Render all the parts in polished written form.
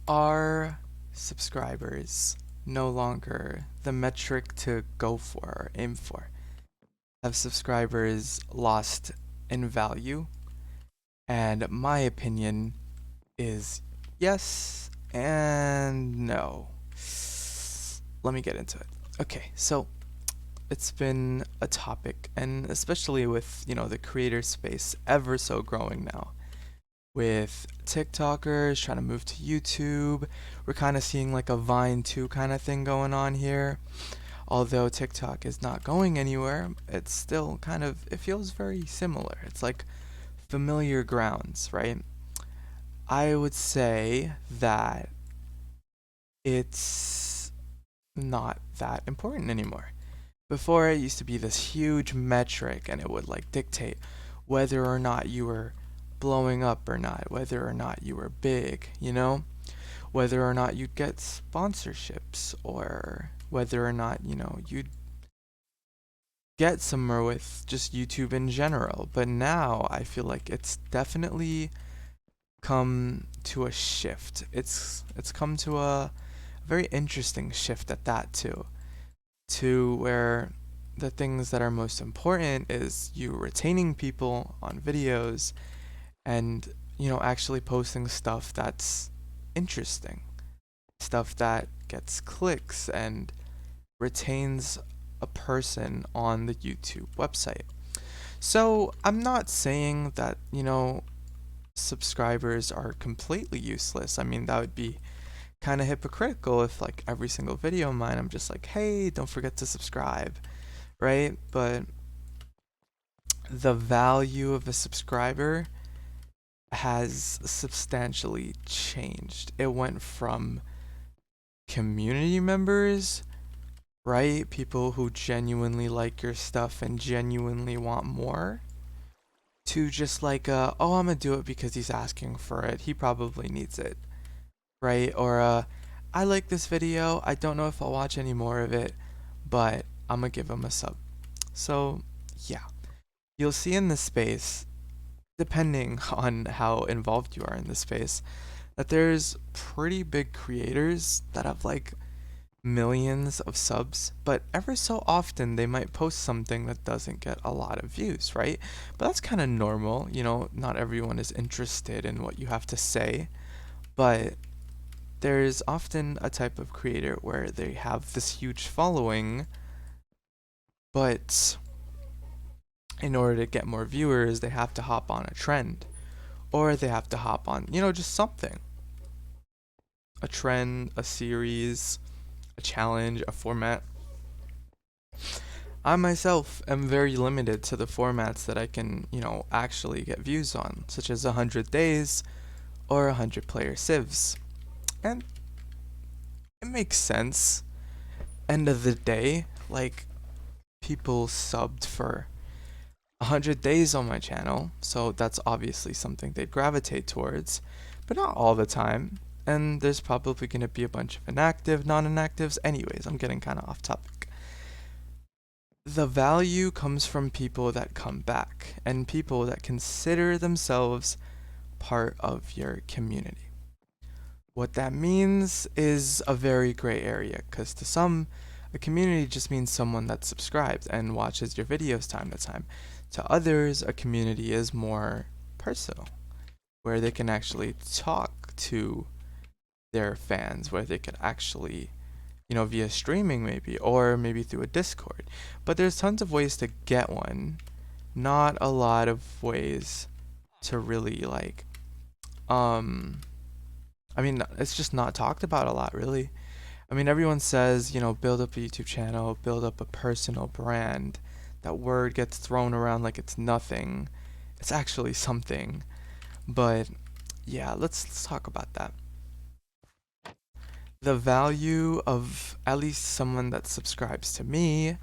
Are subscribers no longer the metric to go for or aim for? Have subscribers lost in value? And my opinion is yes and no. Let me get into it. Okay, so it's been a topic, and especially with, the creator space ever so growing now. With TikTokers trying to move to YouTube, we're kind of seeing like a Vine 2 kind of thing going on here. Although TikTok is not going anywhere, it's still it feels very similar. It's like familiar grounds, right? I would say that it's not that important anymore. Before, it used to be this huge metric, and it would like dictate whether or not you were blowing up or not, whether or not you were big, whether or not you'd get sponsorships, or whether or not, you'd get somewhere with just YouTube in general. But now I feel like it's definitely come to a shift. It's come to a very interesting shift at that too. To where the things that are most important is you retaining people on videos and actually posting stuff that's interesting, stuff that gets clicks and retains a person on the YouTube website. So I'm not saying that subscribers are completely useless. I mean, that would be kind of hypocritical if like every single video of mine I'm just like, hey, don't forget to subscribe, right? But the value of a subscriber has substantially changed. It went from community members, right? People who genuinely like your stuff and genuinely want more, to just like, oh, I'm gonna do it because he's asking for it. He probably needs it, right? Or, I like this video. I don't know if I'll watch any more of it, but I'm gonna give him a sub. So, yeah. You'll see in this space, depending on how involved you are in this space, that there's pretty big creators that have like millions of subs, but ever so often they might post something that doesn't get a lot of views, right? But that's kind of normal, not everyone is interested in what you have to say, but there's often a type of creator where they have this huge following, but in order to get more viewers, they have to hop on a trend, or they have to hop on, just something. A trend, a series, a challenge, a format. I myself am very limited to the formats that I can, actually get views on, such as 100 days or 100 player civs. And it makes sense. End of the day, like, people subbed for 100 days on my channel, so that's obviously something they'd gravitate towards, but not all the time. And there's probably going to be a bunch of inactive, non-inactives. Anyways, I'm getting kind of off topic. The value comes from people that come back and people that consider themselves part of your community. What that means is a very gray area, because to some, a community just means someone that's subscribed and watches your videos time to time. To others, a community is more personal, where they can actually talk to their fans, where they could actually, via streaming maybe, or maybe through a Discord. But there's tons of ways to get one, not a lot of ways to really like, I mean, it's just not talked about a lot, really. I mean, everyone says, build up a YouTube channel, build up a personal brand. That word gets thrown around like it's nothing. It's actually something. But yeah, let's talk about that. The value of at least someone that subscribes to me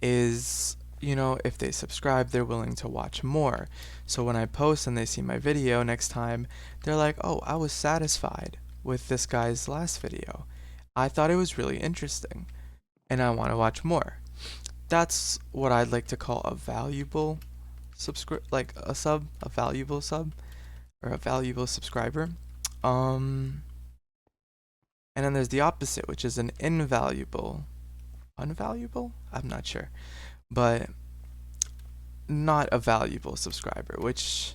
is, if they subscribe, they're willing to watch more. So when I post and they see my video next time, they're like, oh, I was satisfied with this guy's last video. I thought it was really interesting, and I want to watch more. That's what I'd like to call a valuable like a valuable sub, or a valuable subscriber. Um, And then there's the opposite, which is an invaluable, unvaluable? I'm not sure, but not a valuable subscriber, which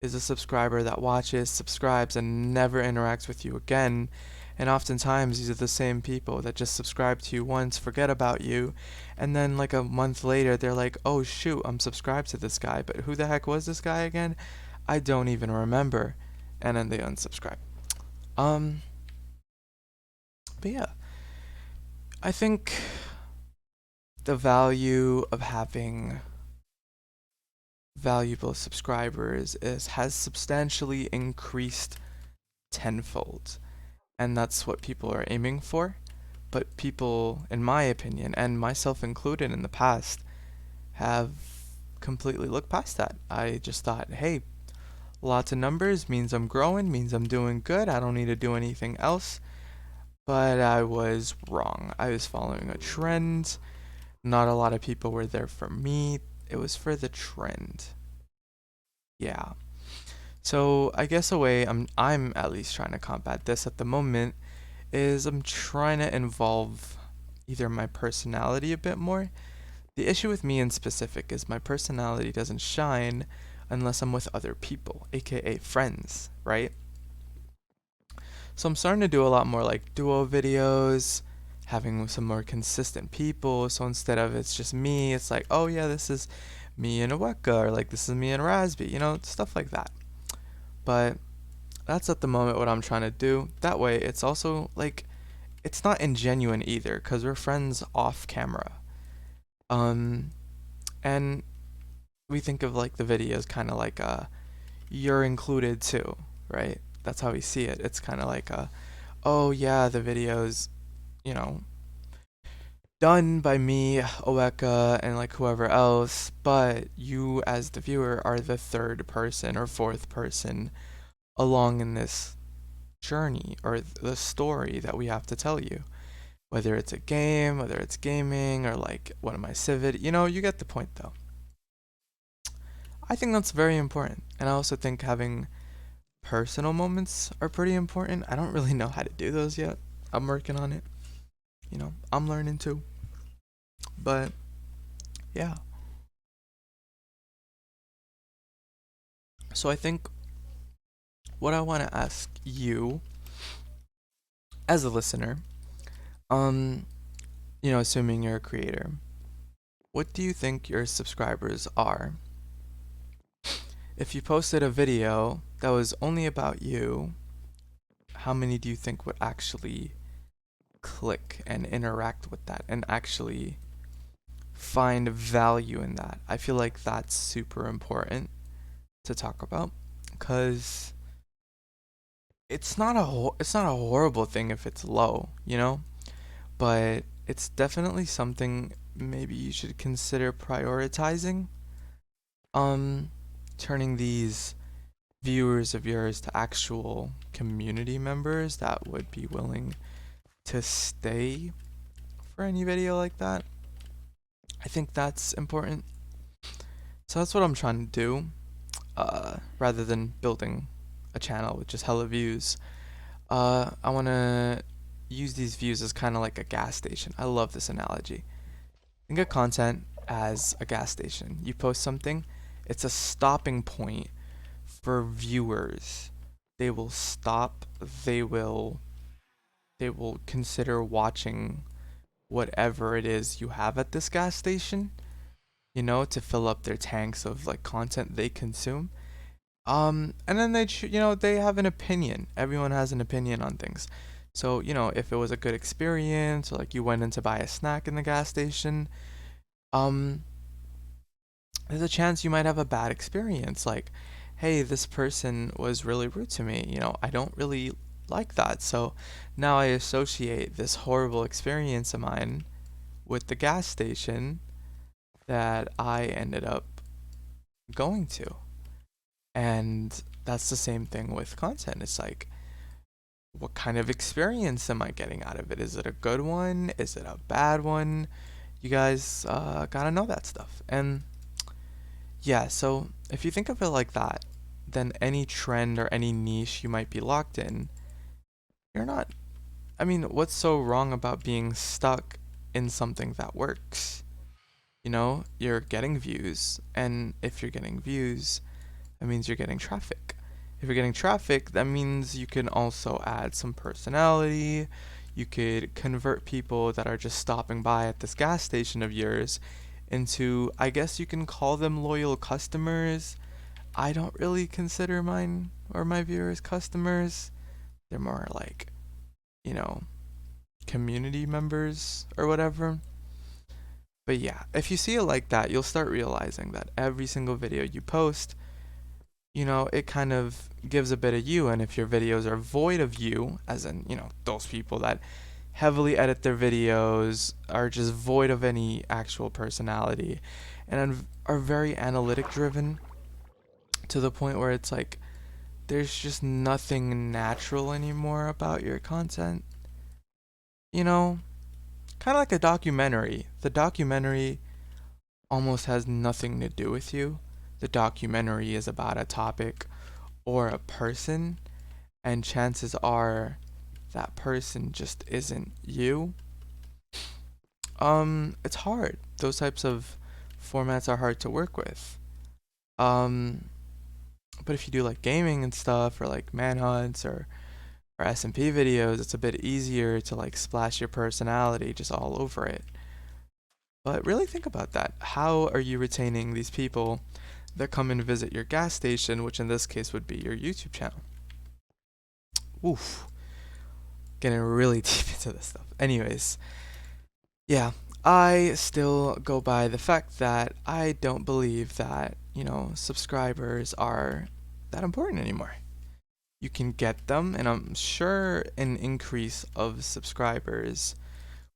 is a subscriber that watches, subscribes, and never interacts with you again. And oftentimes, these are the same people that just subscribe to you once, forget about you, and then like a month later, they're like, oh shoot, I'm subscribed to this guy, but who the heck was this guy again? I don't even remember. And then they unsubscribe. Um, but yeah, I think the value of having valuable subscribers has substantially increased tenfold, and that's what people are aiming for. But people, in my opinion, and myself included in the past, have completely looked past that. I just thought, hey, lots of numbers means I'm growing, means I'm doing good, I don't need to do anything else. But I was wrong. I was following a trend. Not a lot of people were there for me. It was for the trend. Yeah. So I guess a way I'm at least trying to combat this at the moment is I'm trying to involve either my personality a bit more. The issue with me in specific is my personality doesn't shine unless I'm with other people, aka friends, right? So I'm starting to do a lot more like duo videos, having some more consistent people. So instead of it's just me, it's like, oh yeah, this is me and Aweka, or like this is me and Rasby, stuff like that. But that's at the moment what I'm trying to do. That way, it's also like, it's not ingenuine either, because we're friends off camera. Um, and we think of like the videos kind of like you're included too, right? That's how we see it. It's kind of like oh yeah, the videos, you know, done by me, Oweka, and like whoever else, but you as the viewer are the third person or fourth person along in this journey or the story that we have to tell you. Whether it's a game, whether it's gaming, or like one of my civid, you get the point though. I think that's very important. And I also think having personal moments are pretty important. I don't really know how to do those yet. I'm working on it. I'm learning too. But yeah. So I think what I want to ask you as a listener, um, assuming you're a creator, what do you think your subscribers are? If you posted a video that was only about you, how many do you think would actually click and interact with that and actually find value in that? I feel like that's super important to talk about because it's not a horrible thing if it's low, but it's definitely something maybe you should consider prioritizing. Um, Turning these viewers of yours to actual community members that would be willing to stay for any video like that. I think that's important. So that's what I'm trying to do. Rather than building a channel with just hella views, I want to use these views as kind of like a gas station. I love this analogy. Think of content as a gas station. You post something, it's a stopping point for viewers. They will stop, they will consider watching whatever it is you have at this gas station, to fill up their tanks of like content they consume. And then they have an opinion. Everyone has an opinion on things. So, if it was a good experience or like you went in to buy a snack in the gas station, um, there's a chance you might have a bad experience. Like, hey, this person was really rude to me. I don't really like that. So now I associate this horrible experience of mine with the gas station that I ended up going to. And that's the same thing with content. It's like, what kind of experience am I getting out of it? Is it a good one? Is it a bad one? You guys gotta know that stuff. And yeah, so if you think of it like that, then any trend or any niche you might be locked in, you're not I mean, what's so wrong about being stuck in something that works? You know, you're getting views, and if you're getting views, that means you're getting traffic. If you're getting traffic, that means you can also add some personality. You could convert people that are just stopping by at this gas station of yours into, I guess you can call them loyal customers. I don't really consider mine or my viewers customers. They're more like, you know, community members or whatever. But yeah, if you see it like that, you'll start realizing that every single video you post, it kind of gives a bit of you. And if your videos are void of you, as in, those people that heavily edit their videos, are just void of any actual personality, and are very analytic driven to the point where it's like there's just nothing natural anymore about your content. You know, kind of like a documentary. The documentary almost has nothing to do with you. The documentary is about a topic or a person, and chances are that person just isn't you. It's hard. Those types of formats are hard to work with. Um, but if you do like gaming and stuff, or like manhunts or SMP videos, it's a bit easier to like splash your personality just all over it. But really think about that. How are you retaining these people that come and visit your gas station, which in this case would be your YouTube channel? Oof, getting really deep into this stuff. Anyways, yeah, I still go by the fact that I don't believe that, subscribers are that important anymore. You can get them, and I'm sure an increase of subscribers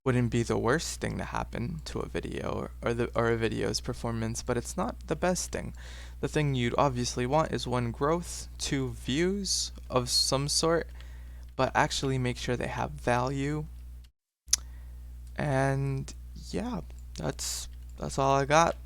wouldn't be the worst thing to happen to a video or a video's performance, but it's not the best thing. The thing you'd obviously want is one, growth, two, views of some sort, but actually make sure they have value. And yeah, that's all I got.